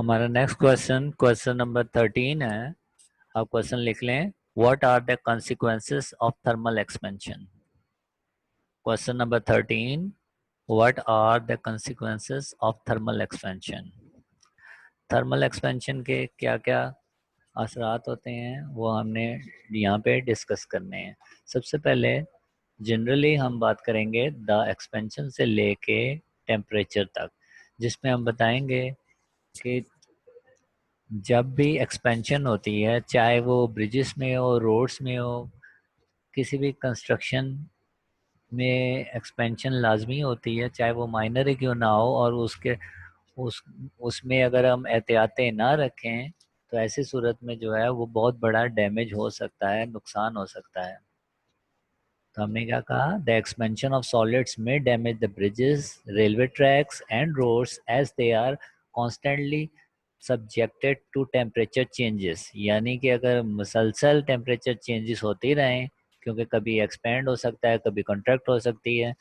हमारा next question number 13 है। आप क्वेश्चन लिख लें। What are the consequences of thermal expansion? Question number 13, what are the consequences of thermal expansion? Thermal expansion के क्या क्या असरात होते हैं वो हमने यहाँ पे डिस्कस करने हैं। सबसे पहले जनरली हम बात करेंगे द एक्सपेंशन से लेके टेम्परेचर तक, जिसमें हम बताएंगे कि जब भी एक्सपेंशन होती है, चाहे वो ब्रिजेस में हो, रोड्स में हो, किसी भी कंस्ट्रक्शन में एक्सपेंशन लाजमी होती है, चाहे वो माइनर ही क्यों ना हो, और उस उसमें अगर हम एहतियातें ना रखें तो ऐसी सूरत में जो है वो बहुत बड़ा डैमेज हो सकता है, नुकसान हो सकता है। तो हमने क्या कहा, द एक्सपेंशन ऑफ सॉलिड्स में damage the bridges, railway tracks and roads as they are constantly subjected to temperature changes. यानी कि अगर मुसलसल टेम्परेचर चेंजेस होते रहें, क्योंकि कभी एक्सपेंड हो सकता है, कभी कंट्रैक्ट हो सकती है,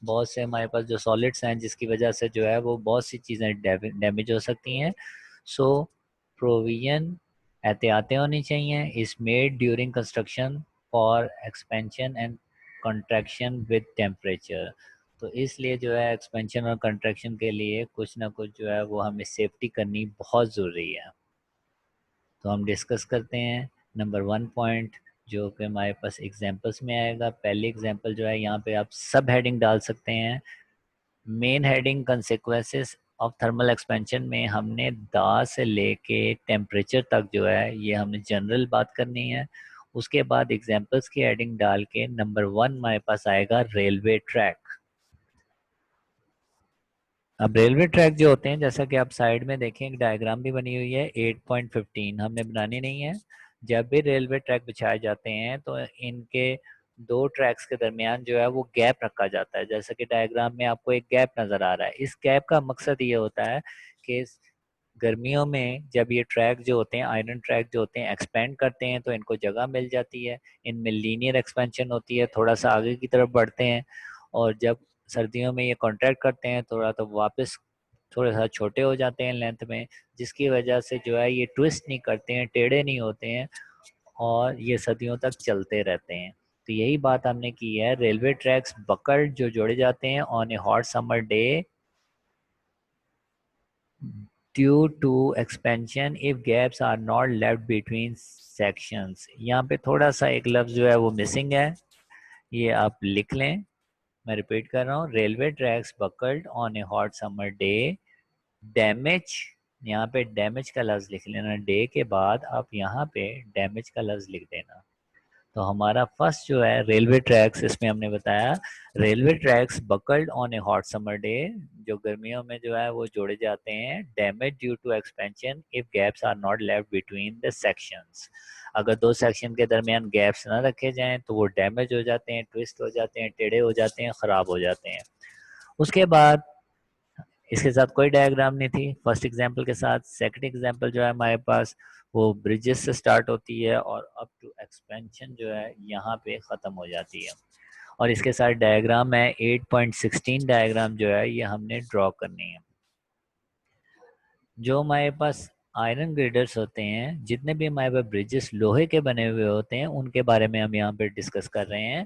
बहुत से हमारे पास जो सॉलिड्स हैं जिसकी वजह से जो है वो बहुत सी चीज़ें डैमेज हो सकती हैं। सो प्रोविजन, एहतियातें होनी चाहिए, is made during construction for expansion and contraction with temperature. तो इसलिए जो है एक्सपेंशन और कंट्रैक्शन के लिए कुछ ना कुछ जो है वो हमें सेफ्टी करनी बहुत ज़रूरी है। तो हम डिस्कस करते हैं नंबर 1 पॉइंट, जो कि हमारे पास एग्जांपल्स में आएगा। पहली एग्जांपल जो है यहाँ पे आप सब हेडिंग डाल सकते हैं। Main heading consequences of thermal expansion में हमने दा से लेके टेम्परेचर तक जो है ये हमने जनरल बात करनी है। उसके बाद एग्जांपल्स की हेडिंग डाल के नंबर 1 हमारे पास आएगा रेलवे ट्रैक। अब रेलवे ट्रैक जो होते हैं, जैसा कि आप साइड में देखें एक डायग्राम भी बनी हुई है, 8.15 हमने बनानी नहीं है। जब भी रेलवे ट्रैक बिछाए जाते हैं तो इनके दो ट्रैक्स के दरमियान जो है वो गैप रखा जाता है। जैसा कि डायग्राम में आपको एक गैप नज़र आ रहा है। इस गैप का मकसद ये होता है कि गर्मियों में जब ये ट्रैक जो होते हैं, आयरन ट्रैक जो होते हैं, एक्सपेंड करते हैं तो इनको जगह मिल जाती है। इनमें लीनियर एक्सपेंशन होती है, थोड़ा सा आगे की तरफ बढ़ते हैं। और जब सर्दियों में ये कॉन्ट्रैक्ट करते हैं थोड़ा, तो वापस थोड़ा सा छोटे हो जाते हैं लेंथ में, जिसकी वजह से जो है ये ट्विस्ट नहीं करते हैं, टेढ़े नहीं होते हैं, और ये सदियों तक चलते रहते हैं। तो यही बात हमने की है। रेलवे ट्रैक्स बकल्ड जो जोड़े जाते हैं on a hot summer day due to expansion if gaps are not left between sections. यहाँ पे थोड़ा सा एक लफ्ज जो है वो मिसिंग है, ये आप लिख लें। मैं रिपीट कर रहा हूँ, railway tracks buckled on a hot summer day damage, यहाँ पे डैमेज का लफ्ज लिख लेना, डे के बाद आप यहाँ पे डैमेज का लफ्ज लिख देना। तो हमारा फर्स्ट जो है रेलवे ट्रैक्स, इसमें हमने बताया railway tracks buckled on a hot summer day, जो गर्मियों में जो है वो जोड़े जाते हैं, damage due to expansion if gaps are not left between the sections. अगर दो सेक्शन के दरमियान गैप्स ना रखे जाएं तो वो डैमेज हो जाते हैं, ट्विस्ट हो जाते हैं, टेढ़े हो जाते हैं, ख़राब हो जाते हैं। उसके बाद इसके साथ कोई डायग्राम नहीं थी फर्स्ट एग्जाम्पल के साथ। सेकंड एग्जाम्पल जो है हमारे पास वो ब्रिजेस से स्टार्ट होती है और अप टू एक्सपेंशन जो है यहाँ पे ख़त्म हो जाती है। और इसके साथ डायग्राम है 8.16 डायग्राम जो है ये हमने ड्रॉ करनी है। जो हमारे पास आयरन ग्रेडर्स होते हैं, जितने भी हमारे पास ब्रिजेस लोहे के बने हुए होते हैं, उनके बारे में हम यहाँ पे डिस्कस कर रहे हैं।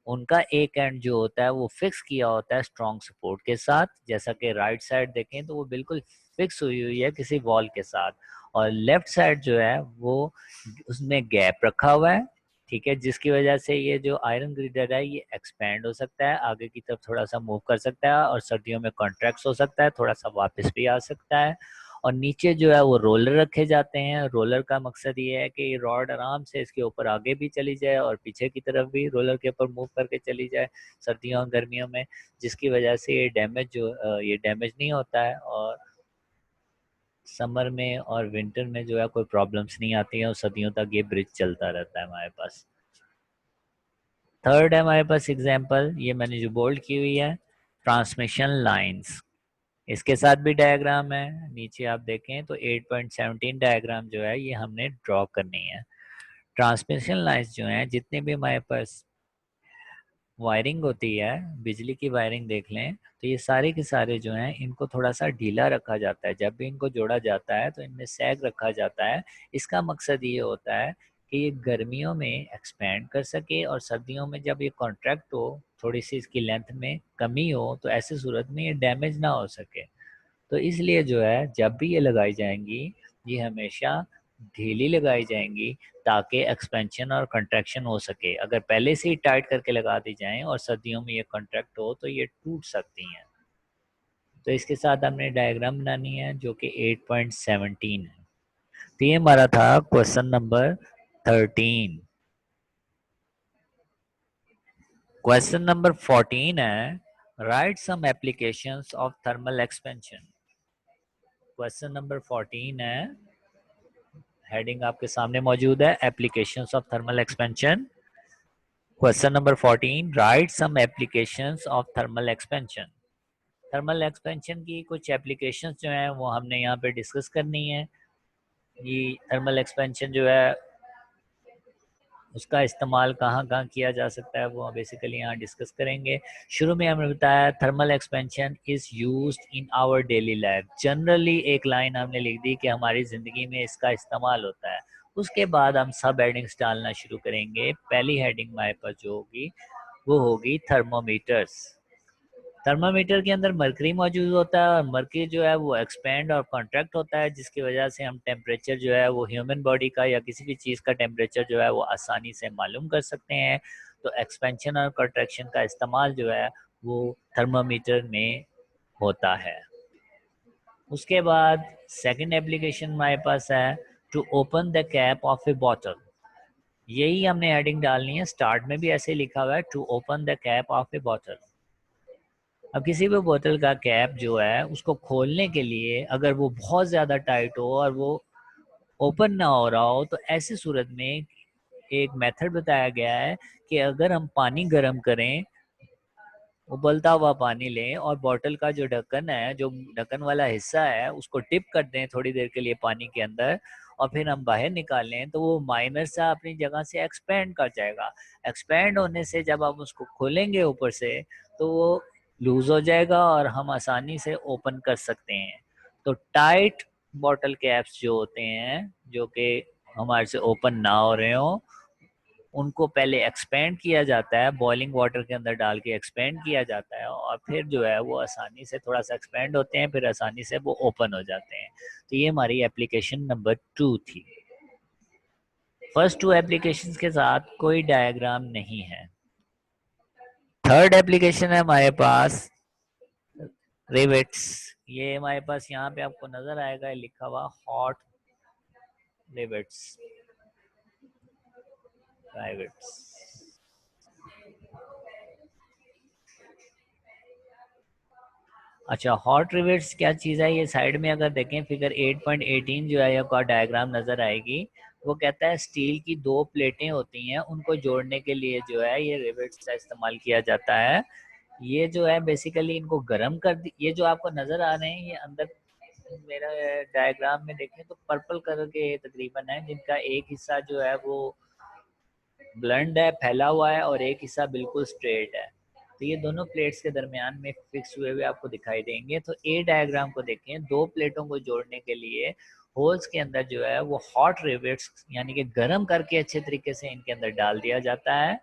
उनका एक एंड जो होता है वो फिक्स किया होता है स्ट्रॉन्ग सपोर्ट के साथ। जैसा कि राइट साइड देखें तो वो बिल्कुल फिक्स हुई हुई है किसी वॉल के साथ, और लेफ्ट साइड जो है वो उसमें गैप रखा हुआ है। ठीक है, जिसकी वजह से ये जो आयरन ग्रिडर है ये एक्सपेंड हो सकता है, आगे की तरफ थोड़ा सा मूव कर सकता है, और सर्दियों में कॉन्ट्रैक्ट हो सकता है, थोड़ा सा वापस भी आ सकता है। और नीचे जो है वो रोलर रखे जाते हैं। रोलर का मकसद ये है कि रॉड आराम से इसके ऊपर आगे भी चली जाए और पीछे की तरफ भी रोलर के ऊपर मूव करके चली जाए सर्दियों और गर्मियों में, जिसकी वजह से ये डैमेज नहीं होता है, और समर में और विंटर में जो है कोई प्रॉब्लम्स नहीं आती हैं, और सदियों तक ये ब्रिज चलता रहता है हमारे पास। थर्ड है हमारे पास एग्जाम्पल, ये मैंने जो बोल्ड की हुई है, ट्रांसमिशन लाइंस। इसके साथ भी डायग्राम है, नीचे आप देखें तो 8.17 डायग्राम जो है ये हमने ड्रॉ करनी है। ट्रांसमिशन लाइंस जो हैं जितने भी हमारे पास वायरिंग होती है, बिजली की वायरिंग देख लें तो ये सारे के सारे जो हैं इनको थोड़ा सा ढीला रखा जाता है। जब भी इनको जोड़ा जाता है तो इनमें सैग रखा जाता है। इसका मकसद ये होता है कि ये गर्मियों में एक्सपेंड कर सके और सर्दियों में जब ये कॉन्ट्रैक्ट हो, थोड़ी सी इसकी लेंथ में कमी हो, तो ऐसी सूरत में ये डैमेज ना हो सके। तो इसलिए जो है जब भी ये लगाई जाएंगी, ये हमेशा ढीली लगाई जाएंगी ताकि एक्सपेंशन और कंट्रैक्शन हो सके। अगर पहले से ही टाइट करके लगा दी जाएं और सर्दियों में ये कॉन्ट्रैक्ट हो तो ये टूट सकती हैं। तो इसके साथ हमने डायग्राम बनानी है जो कि 8.17 है। तो ये हमारा था क्वेश्चन नंबर 13। क्वेश्चन नंबर 14 है, write some applications of thermal expansion. Question number 14 है, हेडिंग आपके सामने मौजूद है, applications of thermal expansion. Question number 14, write some applications of thermal expansion. Thermal expansion की कुछ एप्लीकेशंस जो हैं वो हमने यहाँ पे डिस्कस करनी है। ये थर्मल एक्सपेंशन जो है उसका इस्तेमाल कहाँ कहाँ किया जा सकता है वो बेसिकली यहाँ डिस्कस करेंगे। शुरू में हमने बताया thermal expansion is used in our daily life. Generally एक लाइन हमने लिख दी कि हमारी ज़िंदगी में इसका इस्तेमाल होता है। उसके बाद हम सब हेडिंग्स डालना शुरू करेंगे। पहली हेडिंग हमारे पास जो होगी वो होगी थर्मोमीटर्स। थर्मामीटर के अंदर मरकरी मौजूद होता है और मरकरी जो है वो एक्सपेंड और कॉन्ट्रैक्ट होता है, जिसकी वजह से हम टेम्परेचर जो है वो ह्यूमन बॉडी का या किसी भी चीज़ का टेम्परेचर जो है वो आसानी से मालूम कर सकते हैं। तो एक्सपेंशन और कॉन्ट्रैक्शन का इस्तेमाल जो है वो थर्मामीटर में होता है। उसके बाद सेकंड एप्लीकेशन हमारे पास है to open the cap of a bottle. यही हमने हेडिंग डालनी है, स्टार्ट में भी ऐसे लिखा हुआ है to open the cap of a bottle. अब किसी भी बोतल का कैप जो है उसको खोलने के लिए अगर वो बहुत ज़्यादा टाइट हो और वो ओपन ना हो रहा हो तो ऐसी सूरत में एक मेथड बताया गया है कि अगर हम पानी गर्म करें, उबलता हुआ पानी लें और बोतल का जो ढक्कन है, जो ढक्कन वाला हिस्सा है, उसको डिप कर दें थोड़ी देर के लिए पानी के अंदर और फिर हम बाहर निकाल लें तो वो माइनर सा अपनी जगह से एक्सपेंड कर जाएगा। एक्सपेंड होने से जब हम उसको खोलेंगे ऊपर से तो वो लूज हो जाएगा और हम आसानी से ओपन कर सकते हैं। तो टाइट बॉटल कैप्स जो होते हैं जो कि हमारे से ओपन ना हो रहे हो, उनको पहले एक्सपेंड किया जाता है, बॉइलिंग वाटर के अंदर डाल के एक्सपेंड किया जाता है और फिर जो है वो आसानी से थोड़ा सा एक्सपेंड होते हैं, फिर आसानी से वो ओपन हो जाते हैं। तो ये हमारी एप्लीकेशन नंबर 2 थी। फर्स्ट 2 एप्लीकेशंस के साथ कोई डायग्राम नहीं है। थर्ड एप्लीकेशन है हमारे पास रिवेट्स। ये हमारे पास यहाँ पे आपको नजर आएगा लिखा हुआ हॉट रिवेट्स, रिवेट्स। अच्छा, हॉट रिवेट्स क्या चीज़ है? ये साइड में अगर देखें फिगर 8.18 जो है आपका डायग्राम नज़र आएगी। वो कहता है स्टील की 2 प्लेटें होती हैं, उनको जोड़ने के लिए जो है ये रिवेट्स का इस्तेमाल किया जाता है। ये जो है बेसिकली इनको गर्म कर दी। ये जो आपको नज़र आ रहे हैं ये अंदर मेरा डायग्राम में देखें तो पर्पल कलर के तकरीबन है, जिनका एक हिस्सा जो है वो ब्लंड है, फैला हुआ है और एक हिस्सा बिल्कुल स्ट्रेट है। तो ये दोनों प्लेट्स के दरमियान में फिक्स हुए हुए आपको दिखाई देंगे। तो ए डायग्राम को देखें, 2 प्लेटों को जोड़ने के लिए होल्स के अंदर जो है वो हॉट रिवेट्स यानी कि गर्म करके अच्छे तरीके से इनके अंदर डाल दिया जाता है।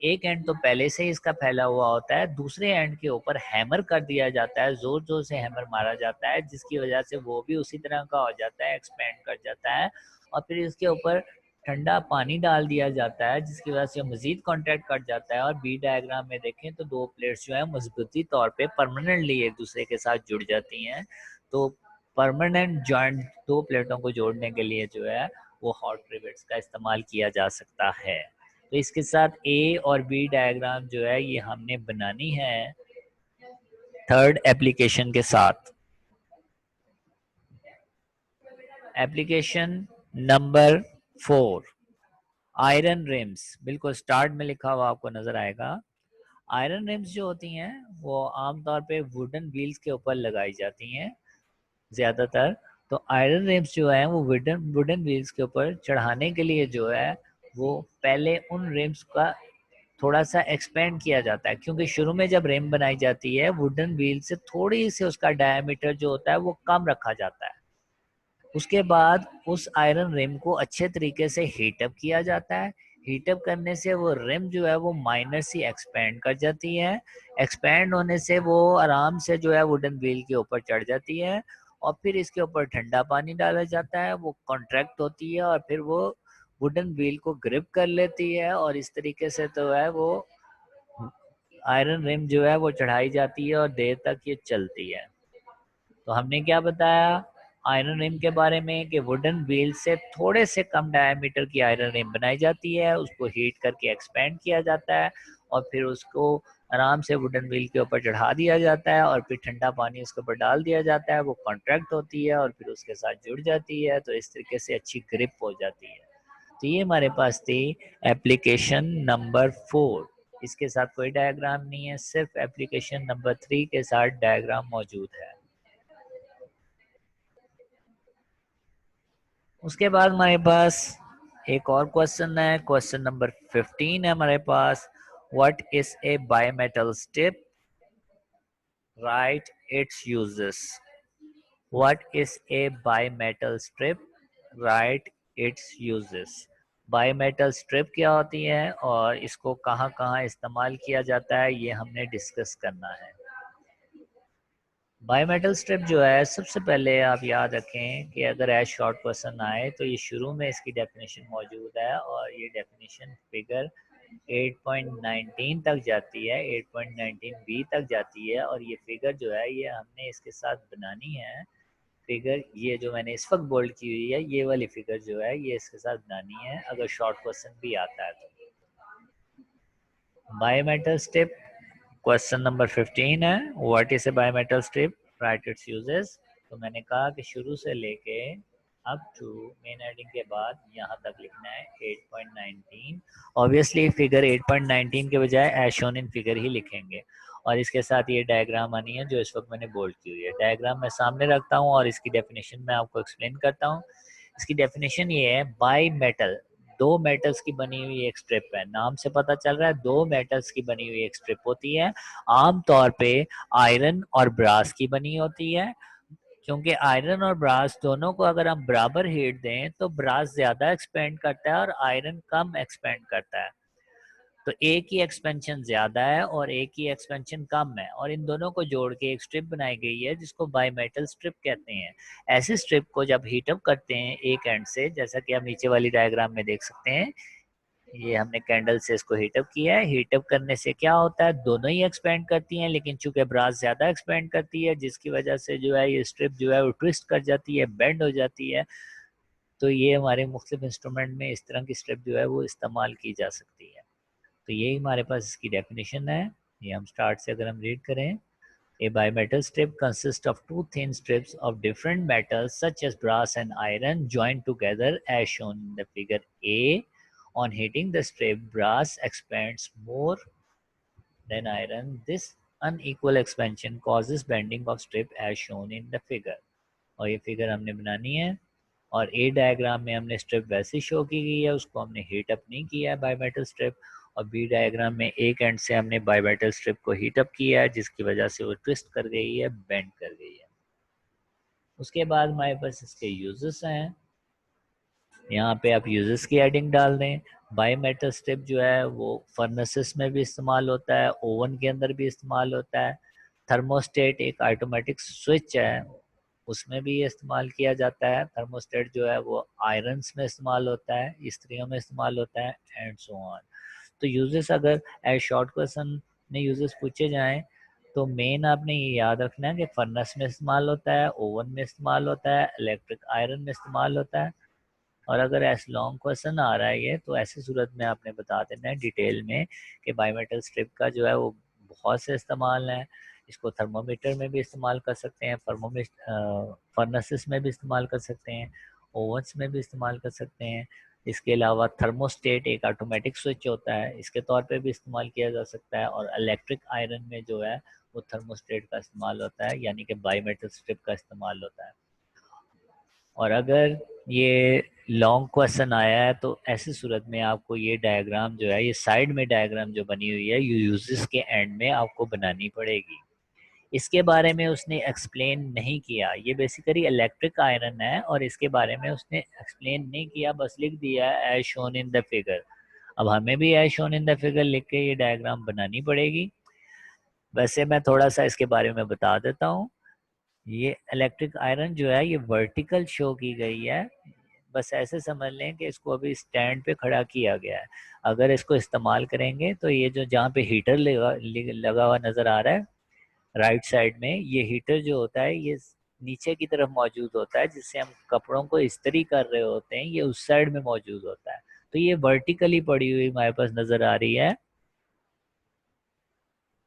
एक एंड तो पहले से ही इसका फैला हुआ होता है, दूसरे एंड के ऊपर हैमर कर दिया जाता है, जोर जोर से हैमर मारा जाता है, जिसकी वजह से वो भी उसी तरह का हो जाता है, एक्सपेंड कर जाता है। और फिर इसके ऊपर ठंडा पानी डाल दिया जाता है, जिसकी वजह से मजीद कॉन्टैक्ट कट जाता है। और बी डायग्राम में देखें तो 2 प्लेट्स जो है मजबूती तौर पे परमानेंटली एक दूसरे के साथ जुड़ जाती हैं। तो परमानेंट जॉइंट 2 प्लेटों को जोड़ने के लिए जो है वो हॉट रिवेट्स का इस्तेमाल किया जा सकता है। तो इसके साथ ए और बी डायग्राम जो है ये हमने बनानी है थर्ड एप्लीकेशन के साथ। Application number 4, iron RIMS. बिल्कुल स्टार्ट में लिखा हुआ आपको नजर आएगा। आयरन रिम्स जो होती हैं वो आमतौर पे वुडन व्हील्स के ऊपर लगाई जाती हैं ज़्यादातर। तो आयरन रिम्स जो है वो वुडन वुडन व्हील्स के ऊपर चढ़ाने के लिए जो है वो पहले उन रिम्स का थोड़ा सा एक्सपेंड किया जाता है, क्योंकि शुरू में जब रिम बनाई जाती है वुडन व्हील से थोड़ी सी उसका डायमीटर जो होता है वो कम रखा जाता है। उसके बाद उस आयरन रिम को अच्छे तरीके से हीटअप किया जाता है। हीटअप करने से वो रिम जो है वो माइनर सी एक्सपेंड कर जाती है। एक्सपेंड होने से वो आराम से जो है वुडन व्हील के ऊपर चढ़ जाती है, और फिर इसके ऊपर ठंडा पानी डाला जाता है, वो कॉन्ट्रैक्ट होती है और फिर वो वुडन व्हील को ग्रिप कर लेती है, और इस तरीके से तो है वो आयरन रिम जो है वो चढ़ाई जाती है और देर तक ये चलती है। तो हमने क्या बताया आयरन रिम के बारे में कि वुडन व्हील से थोड़े से कम डायमीटर की आयरन रिम बनाई जाती है, उसको हीट करके एक्सपेंड किया जाता है और फिर उसको आराम से वुडन व्हील के ऊपर चढ़ा दिया जाता है और फिर ठंडा पानी उसके ऊपर डाल दिया जाता है, वो कॉन्ट्रैक्ट होती है और फिर उसके साथ जुड़ जाती है, तो इस तरीके से अच्छी ग्रिप हो जाती है। तो ये हमारे पास थी एप्लीकेशन नंबर 4। इसके साथ कोई डायग्राम नहीं है, सिर्फ एप्लीकेशन नंबर 3 के साथ डायग्राम मौजूद है। उसके बाद हमारे पास एक और क्वेश्चन है, क्वेश्चन नंबर 15 है हमारे पास। What is a bimetal strip, right its uses. What is a bimetal strip, right its uses. Bimetal strip क्या होती है और इसको कहाँ कहाँ इस्तेमाल किया जाता है, ये हमने डिस्कस करना है। बायोमेटल स्ट्रिप जो है, सबसे पहले आप याद रखें कि अगर एज शॉर्ट क्वेश्चन आए तो ये शुरू में इसकी डेफिनेशन मौजूद है, और ये डेफिनेशन फिगर 8.19 तक जाती है, 8.19 बी तक जाती है, और ये फिगर जो है ये हमने इसके साथ बनानी है। फिगर ये जो मैंने इस वक्त बोल्ड की हुई है, ये वाली फिगर जो है ये इसके साथ बनानी है अगर शॉर्ट क्वेश्चन भी आता है तो। बायोमेटल स्ट्रिप क्वेश्चन नंबर 15 है, what is A biometal strip, right its uses. तो मैंने कहा कि शुरू से लेके अप टू मेन हेडिंग के बाद यहाँ तक लिखना है 8.19। ऑब्वियसली फिगर 8.19 के बजाय एज शोन इन फिगर ही लिखेंगे, और इसके साथ ये डायग्राम आनी है जो इस वक्त मैंने बोल्ड की हुई है। डायग्राम मैं सामने रखता हूँ और इसकी डेफिनेशन मैं आपको एक्सप्लेन करता हूँ। इसकी डेफिनेशन ये है, बाई मेटल, दो मेटल्स की बनी हुई एक स्ट्रिप है। नाम से पता चल रहा है दो मेटल्स की बनी हुई एक स्ट्रिप होती है। आमतौर पे आयरन और ब्रास की बनी होती है, क्योंकि आयरन और ब्रास दोनों को अगर हम बराबर हीट दें तो ब्रास ज्यादा एक्सपेंड करता है और आयरन कम एक्सपेंड करता है। तो एक ही एक्सपेंशन ज्यादा है और एक ही एक्सपेंशन कम है, और इन दोनों को जोड़ के एक स्ट्रिप बनाई गई है जिसको बाईमेटल स्ट्रिप कहते हैं। ऐसी स्ट्रिप को जब हीटअप करते हैं एक एंड से, जैसा कि आप नीचे वाली डायग्राम में देख सकते हैं, ये हमने कैंडल से इसको हीटअप किया है। हीटअप करने से क्या होता है, दोनों ही एक्सपेंड करती हैं, लेकिन चूंकि ब्रास ज्यादा एक्सपेंड करती है जिसकी वजह से जो है ये स्ट्रिप जो है वो ट्विस्ट कर जाती है, बेंड हो जाती है। तो ये हमारे मुख्तलिफ इंस्ट्रूमेंट में इस तरह की स्ट्रिप जो है वो इस्तेमाल की जा सकती है। तो यही हमारे पास इसकी डेफिनेशन है। ये हम स्टार्ट से अगर हम रीड करें, a bimetal strip consists of two thin strips of different metals such as brass and iron joined together as shown in the figure A. On heating the strip, brass expands more than iron. This unequal expansion causes bending of strip as shown in the figure. और ये figure हमने बनानी है, और ए diagram में हमने strip वैसे show की गई है, उसको हमने हीट अप नहीं किया है बायोमेटल स्ट्रिप, और बी डायग्राम में एक एंड से हमने बायोमेटल स्ट्रिप को हीट अप किया है जिसकी वजह से वो ट्विस्ट कर गई है, बेंड कर गई है। उसके बाद हमारे पास इसके यूजेस हैं, यहाँ पे आप यूजेस की हेडिंग डाल दें। बायोमेटल स्ट्रिप जो है वो फर्नेसेस में भी इस्तेमाल होता है, ओवन के अंदर भी इस्तेमाल होता है। थर्मोस्टेट एक ऑटोमेटिक स्विच है, उसमें भी इस्तेमाल किया जाता है। थर्मोस्टेट जो है वो आयरन्स में इस्तेमाल होता है, इस्त्रियों में इस्तेमाल होता है, एंड सो ऑन। तो यूजेस अगर एज शॉर्ट क्वेश्चन में यूजेस पूछे जाएं तो मेन आपने ये याद रखना है कि फर्नेस में इस्तेमाल होता है, ओवन में इस्तेमाल होता है, इलेक्ट्रिक आयरन में इस्तेमाल होता है। और अगर ऐसा लॉन्ग क्वेश्चन आ रहा है ये, तो ऐसी सूरत में आपने बता देना है डिटेल में कि बायोमेटल स्ट्रिप का जो है वो बहुत से इस्तेमाल हैं। इसको थर्मोमीटर में भी इस्तेमाल कर सकते हैं, फर्नेसेस में भी इस्तेमाल कर सकते हैं, ओवन्स में भी इस्तेमाल कर सकते हैं। इसके अलावा थर्मोस्टेट एक ऑटोमेटिक स्विच होता है, इसके तौर पे भी इस्तेमाल किया जा सकता है। और इलेक्ट्रिक आयरन में जो है वो थर्मोस्टेट का इस्तेमाल होता है, यानी कि बायोमेटल स्ट्रिप का इस्तेमाल होता है। और अगर ये लॉन्ग क्वेश्चन आया है, तो ऐसी सूरत में आपको ये डायग्राम जो है, ये साइड में डायग्राम जो बनी हुई है, ये यूजेस के एंड में आपको बनानी पड़ेगी। इसके बारे में उसने एक्सप्लेन नहीं किया। ये बेसिकली इलेक्ट्रिक आयरन है और इसके बारे में उसने एक्सप्लेन नहीं किया, बस लिख दिया as shown in the figure. अब हमें भी as shown in the figure लिख के ये डायग्राम बनानी पड़ेगी। वैसे मैं थोड़ा सा इसके बारे में बता देता हूँ। ये इलेक्ट्रिक आयरन जो है ये वर्टिकल शो की गई है। बस ऐसे समझ लें कि इसको अभी स्टैंड पे खड़ा किया गया है। अगर इसको इस्तेमाल करेंगे तो ये जो जहाँ पे हीटर लगा हुआ नज़र आ रहा है राइट साइड में, ये हीटर जो होता है ये नीचे की तरफ मौजूद होता है, जिससे हम कपड़ों को इस्त्री कर रहे होते हैं, ये उस साइड में मौजूद होता है। तो ये वर्टिकली पड़ी हुई हमारे पास नज़र आ रही है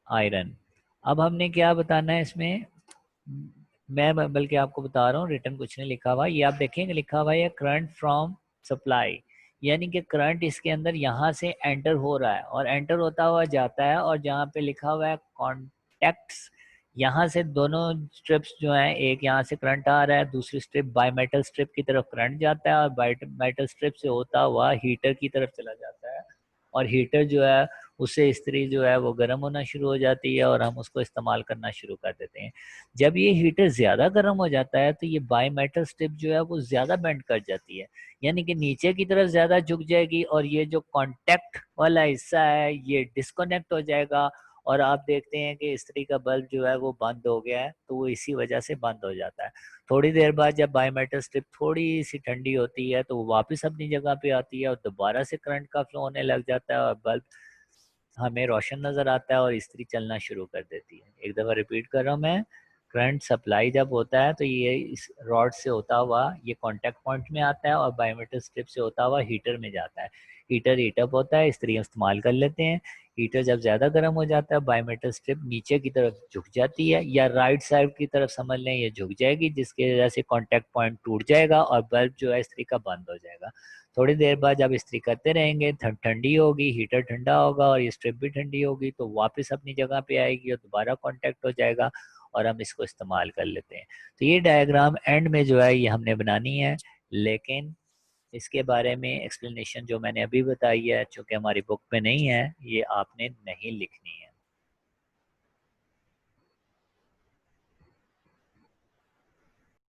आयरन। अब हमने क्या बताना है इसमें, मैं बल्कि आपको बता रहा हूँ, रिटर्न कुछ नहीं लिखा हुआ, ये आप देखेंगे लिखा हुआ है करंट फ्रॉम सप्लाई, यानी कि करंट इसके अंदर यहाँ से एंटर हो रहा है और एंटर होता हुआ जाता है, और जहाँ पे लिखा हुआ है कॉन्टेक्ट्स, यहाँ से दोनों स्ट्रिप्स जो हैं, एक यहाँ से करंट आ रहा है, दूसरी स्ट्रिप बाई मेटल स्ट्रिप की तरफ करंट जाता है, और बाई मेटल स्ट्रिप से होता हुआ हीटर की तरफ चला जाता है, और हीटर जो है उससे इस्त्री जो है वो गर्म होना शुरू हो जाती है और हम उसको इस्तेमाल करना शुरू कर देते हैं। जब ये हीटर ज़्यादा गर्म हो जाता है तो ये बाई मेटल स्ट्रिप जो है वो ज़्यादा बेंड कर जाती है, यानी कि नीचे की तरफ ज़्यादा झुक जाएगी, और ये जो कॉन्टैक्ट वाला हिस्सा है ये डिस्कनेक्ट हो जाएगा, और आप देखते हैं कि इस्त्री का बल्ब जो है वो बंद हो गया है, तो वो इसी वजह से बंद हो जाता है। थोड़ी देर बाद जब बाई मेटल स्ट्रिप थोड़ी सी ठंडी होती है तो वो वापस अपनी जगह पे आती है और दोबारा से करंट का फ्लो होने लग जाता है, और बल्ब हमें रोशन नज़र आता है और इस्त्री चलना शुरू कर देती है। एक दफ़ा रिपीट कर रहा हूँ मैं, करंट सप्लाई जब होता है तो ये इस रॉड से होता हुआ ये कांटेक्ट पॉइंट में आता है और बायोमेटल स्ट्रिप से होता हुआ हीटर में जाता है। हीटर हीटअप होता है, इस्त्री इस्तेमाल कर लेते हैं। हीटर जब ज़्यादा गर्म हो जाता है बायोमेटल स्ट्रिप नीचे की तरफ झुक जाती है, या राइट साइड की तरफ समझ लें ये झुक जाएगी, जिसकी वजह से कॉन्टैक्ट पॉइंट टूट जाएगा और बल्ब जो है इस्त्री का बंद हो जाएगा। थोड़ी देर बाद जब इस्त्री करते रहेंगे, ठंडी होगी, हीटर ठंडा होगा और ये स्ट्रिप भी ठंडी होगी, तो वापस अपनी जगह पे आएगी और दोबारा कांटेक्ट हो जाएगा और हम इसको इस्तेमाल कर लेते हैं। तो ये डायग्राम एंड में जो है ये हमने बनानी है, लेकिन इसके बारे में एक्सप्लेनेशन जो मैंने अभी बताई है, चूँकि हमारी बुक में नहीं है, ये आपने नहीं लिखनी है।